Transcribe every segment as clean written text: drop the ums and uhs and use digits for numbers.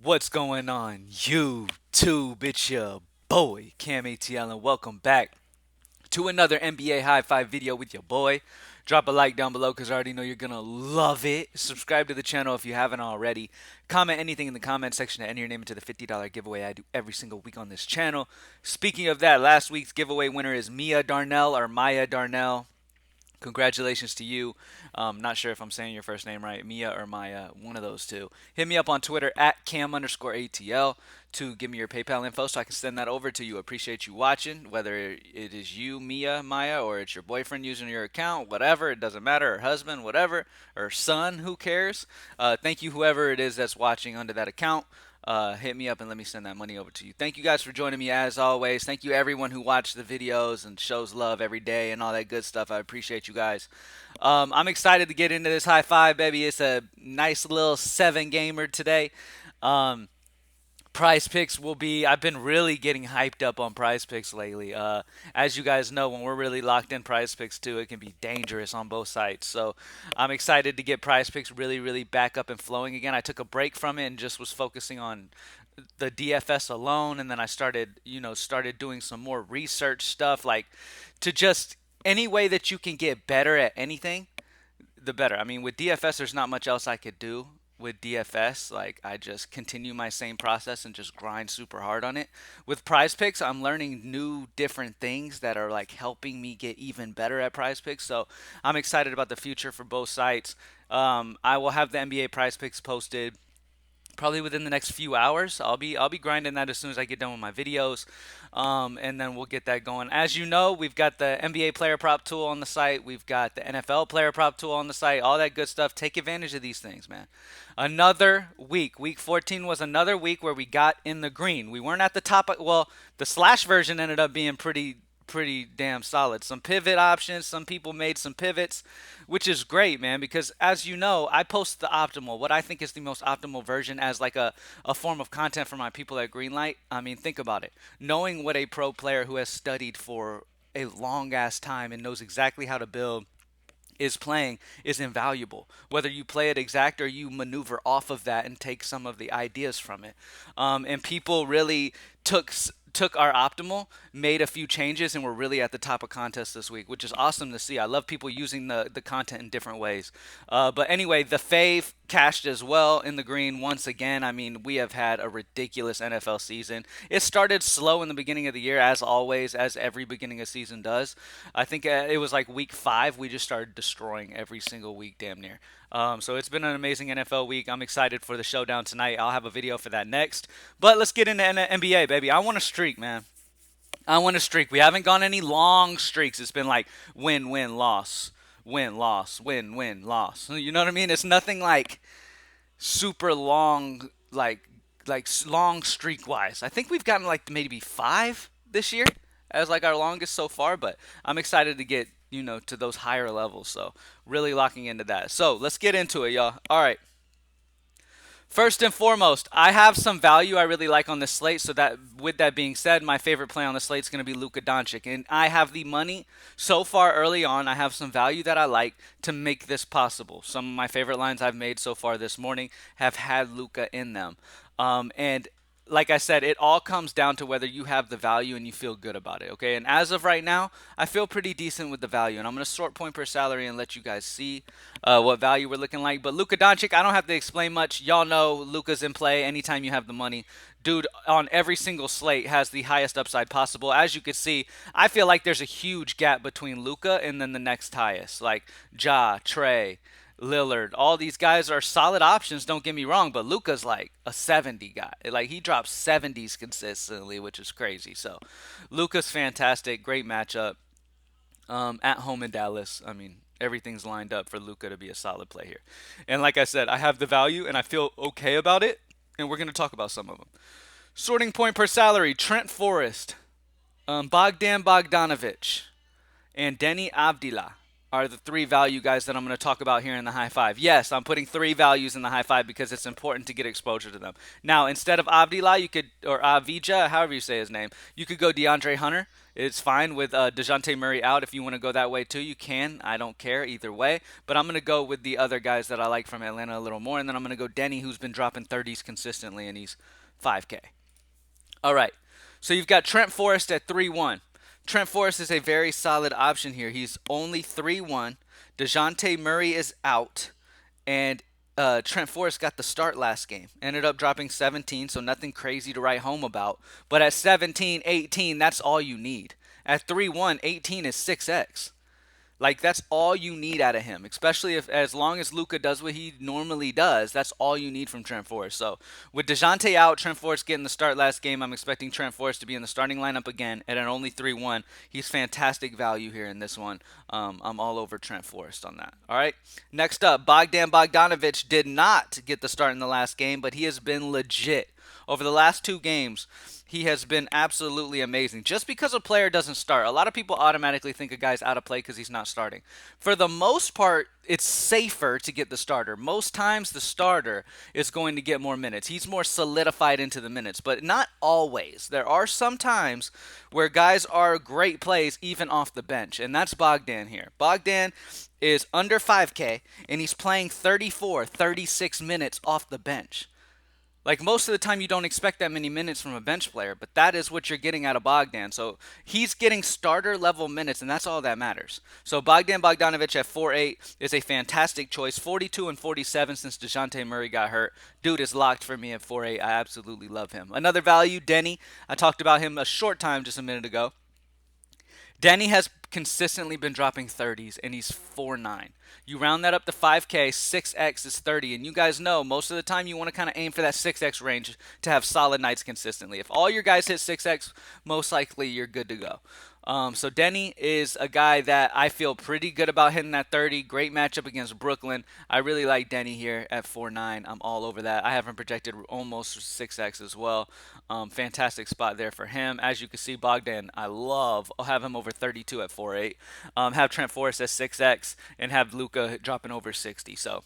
What's going on, YouTube? It's your boy, CamATL, and welcome back to another NBA High Five video with your boy. Drop a like down below because I already know you're going to love it. Subscribe to the channel if you haven't already. Comment anything in the comment section to enter your name into the $50 giveaway I do every single week on this channel. Speaking of that, last week's giveaway winner is Mia Darnell or Maya Darnell. Congratulations to you. Not sure if I'm saying your first name right, Mia or Maya, one of those two. Hit me up on Twitter at cam_ATL to give me your PayPal info so I can send that over to you. Appreciate you watching, whether it is you, Mia, Maya, or it's your boyfriend using your account, whatever, it doesn't matter, or husband, whatever, or son, who cares? Thank you, whoever it is that's watching under that account. Hit me up and let me send that money over to you. Thank you guys for joining me as always. Thank you everyone who watched the videos and shows love every day and all that good stuff. I appreciate you guys. I'm excited to get into this high five, baby. It's a nice little 7-gamer today. Um, Prize Picks will be. I've been really getting hyped up on Prize Picks lately. As you guys know, when we're really locked in Prize Picks too, it can be dangerous on both sides. So I'm excited to get Prize Picks really, really back up and flowing again. I took a break from it and just was focusing on the DFS alone, and then I started doing some more research stuff, like to just any way that you can get better at anything the better. I mean, with DFS, there's not much else I could do with DFS. Like, I just continue my same process and just grind super hard on it. With Prize Picks, I'm learning new, different things that are like helping me get even better at Prize Picks. So I'm excited about the future for both sites. I will have the NBA Prize Picks posted probably within the next few hours. I'll be grinding that as soon as I get done with my videos, and then we'll get that going. As you know, we've got the NBA player prop tool on the site. We've got the NFL player prop tool on the site. All that good stuff. Take advantage of these things, man. Another week. Week 14 was another week where we got in the green. We weren't at the top. Well, the slash version ended up being pretty damn solid. Some pivot options. Some people made some pivots, which is great, man, because as you know, I post the optimal, what I think is the most optimal version as like a form of content for my people at Greenlight. I mean, think about it. Knowing what a pro player who has studied for a long ass time and knows exactly how to build is playing is invaluable. Whether you play it exact or you maneuver off of that and take some of the ideas from it. And people really took our optimal, made a few changes, and we're really at the top of contests this week, which is awesome to see. I love people using the content in different ways. But anyway, the fave cashed as well in the green once again. I mean, we have had a ridiculous NFL season. It started slow in the beginning of the year, as always, as every beginning of season does. I think it was like week 5, we just started destroying every single week, damn near. So it's been an amazing NFL week. I'm excited for the showdown tonight. I'll have a video for that next. But let's get into NBA, baby. I want a streak, man. I want a streak. We haven't gone any long streaks. It's been like win, win, loss, win, loss, win, win, loss. You know what I mean? It's nothing like super long, like long streak wise. I think we've gotten like maybe 5 this year as like our longest so far. But I'm excited to get to those higher levels. So really locking into that. So let's get into it, y'all. All right. First and foremost, I have some value I really like on this slate. So that, with that being said, my favorite play on the slate is going to be Luka Doncic, and I have the money so far early on. I have some value that I like to make this possible. Some of my favorite lines I've made so far this morning have had Luka in them, and like I said, it all comes down to whether you have the value and you feel good about it. Okay, and as of right now, I feel pretty decent with the value, and I'm gonna sort point per salary and let you guys see what value we're looking like. But Luka Doncic, I don't have to explain much. Y'all know Luka's in play anytime you have the money. Dude, on every single slate has the highest upside possible. As you can see, I feel like there's a huge gap between Luka and then the next highest, like Ja, Trey, Lillard. All these guys are solid options, don't get me wrong, but Luka's like a 70 guy. Like, he drops 70s consistently, which is crazy. So Luka's fantastic, great matchup. At home in Dallas. I mean, everything's lined up for Luka to be a solid play here. And like I said, I have the value and I feel okay about it, and we're going to talk about some of them. Sorting point per salary: Trent Forrest, Bogdan Bogdanovic, and Denny Avdila are the 3 value guys that I'm going to talk about here in the high five. Yes, I'm putting 3 values in the high five because it's important to get exposure to them. Now, instead of Avdila, you could, or Avija, however you say his name, you could go DeAndre Hunter. It's fine with DeJounte Murray out. If you want to go that way too, you can. I don't care either way. But I'm going to go with the other guys that I like from Atlanta a little more. And then I'm going to go Denny, who's been dropping 30s consistently, and he's 5K. All right. So you've got Trent Forrest at 3-1. Trent Forrest is a very solid option here. He's only 3-1. DeJounte Murray is out. And Trent Forrest got the start last game. Ended up dropping 17, so nothing crazy to write home about. But at 17, 18, that's all you need. At 3-1, 18 is 6x. Like that's all you need out of him, especially if as long as Luka does what he normally does, that's all you need from Trent Forrest. So with DeJounte out, Trent Forrest getting the start last game, I'm expecting Trent Forrest to be in the starting lineup again at an only 3-1. He's fantastic value here in this one. I'm all over Trent Forrest on that. All right. Next up, Bogdan Bogdanovic did not get the start in the last game, but he has been legit over the last 2 games. He has been absolutely amazing. Just because a player doesn't start, a lot of people automatically think a guy's out of play because he's not starting. For the most part, it's safer to get the starter. Most times, the starter is going to get more minutes. He's more solidified into the minutes, but not always. There are some times where guys are great plays even off the bench, and that's Bogdan here. Bogdan is under 5K, and he's playing 34, 36 minutes off the bench. Like most of the time, you don't expect that many minutes from a bench player, but that is what you're getting out of Bogdan. So he's getting starter level minutes, and that's all that matters. So Bogdan Bogdanovic at 4.8 is a fantastic choice. 42 and 47 since DeJounte Murray got hurt. Dude is locked for me at 4.8. I absolutely love him. Another value, Denny. I talked about him a short time just a minute ago. Denny has consistently been dropping 30s, and he's 4.9. You round that up to 5K, 6X is 30. And you guys know most of the time you want to kind of aim for that 6X range to have solid nights consistently. If all your guys hit 6X, most likely you're good to go. So Denny is a guy that I feel pretty good about hitting that 30. Great matchup against Brooklyn. I really like Denny here at 4.9. I'm all over that. I have him projected almost 6X as well. Fantastic spot there for him. As you can see, Bogdan, I love. I'll have him over 32 at 4.8. Have Trent Forrest at 6X and have Luka dropping over 60. So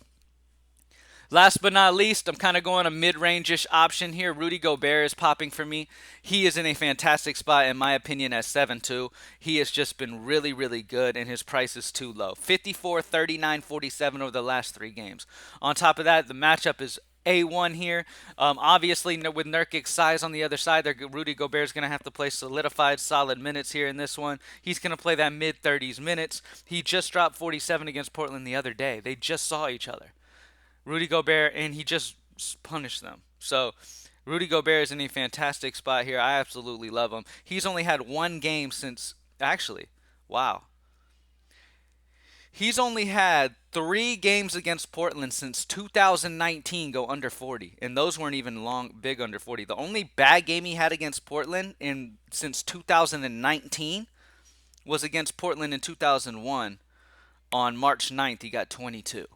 last but not least, I'm kind of going a mid-range-ish option here. Rudy Gobert is popping for me. He is in a fantastic spot, in my opinion, at 7.2. He has just been really, really good, and his price is too low. 54, 39, 47 over the last 3 games. On top of that, the matchup is A1 here. Obviously, with Nurkic's size on the other side, Rudy Gobert is going to have to play solidified, solid minutes here in this one. He's going to play that mid-30s minutes. He just dropped 47 against Portland the other day. They just saw each other. Rudy Gobert, and he just punished them. So Rudy Gobert is in a fantastic spot here. I absolutely love him. He's only had 1 game since, actually, wow. He's only had 3 games against Portland since 2019 go under 40, and those weren't even big under 40. The only bad game he had against Portland since 2019 was against Portland in 2001. On March 9th, he got 22.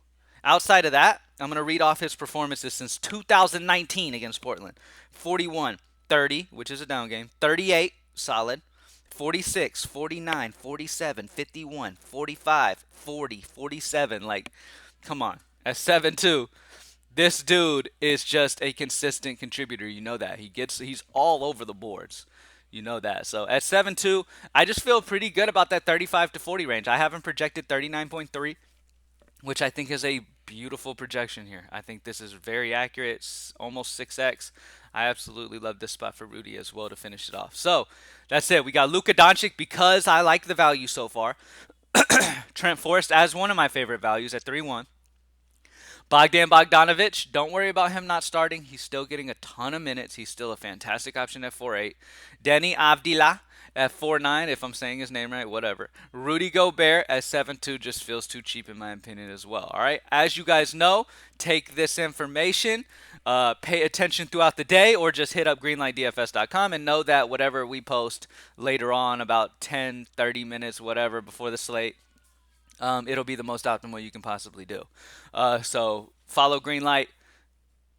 Outside of that, I'm going to read off his performances since 2019 against Portland. 41, 30, which is a down game. 38, solid. 46, 49, 47, 51, 45, 40, 47. Like, come on. At 7-2, this dude is just a consistent contributor. You know that. He's all over the boards. You know that. So at 7.2, I just feel pretty good about that 35 to 40 range. I haven't projected 39.3, which I think is a beautiful projection here. I think this is very accurate. It's almost 6X. I absolutely love this spot for Rudy as well to finish it off. So that's it. We got Luka Doncic because I like the value so far. Trent Forrest as one of my favorite values at 3-1. Bogdan Bogdanovic, don't worry about him not starting. He's still getting a ton of minutes. He's still a fantastic option at 4.8. Denny Avdija at 4.9, if I'm saying his name right, whatever. Rudy Gobert at 7.2 just feels too cheap in my opinion as well. All right, as you guys know, take this information, pay attention throughout the day, or just hit up greenlightdfs.com and know that whatever we post later on, about 10, 30 minutes, whatever, before the slate, it'll be the most optimal you can possibly do. So follow Greenlight,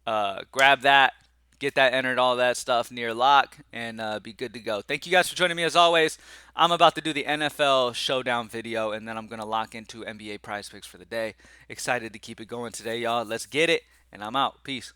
grab that, get that entered, all that stuff near lock, and be good to go. Thank you guys for joining me as always. I'm about to do the NFL showdown video, and then I'm going to lock into NBA prize picks for the day. Excited to keep it going today, y'all. Let's get it, and I'm out. Peace.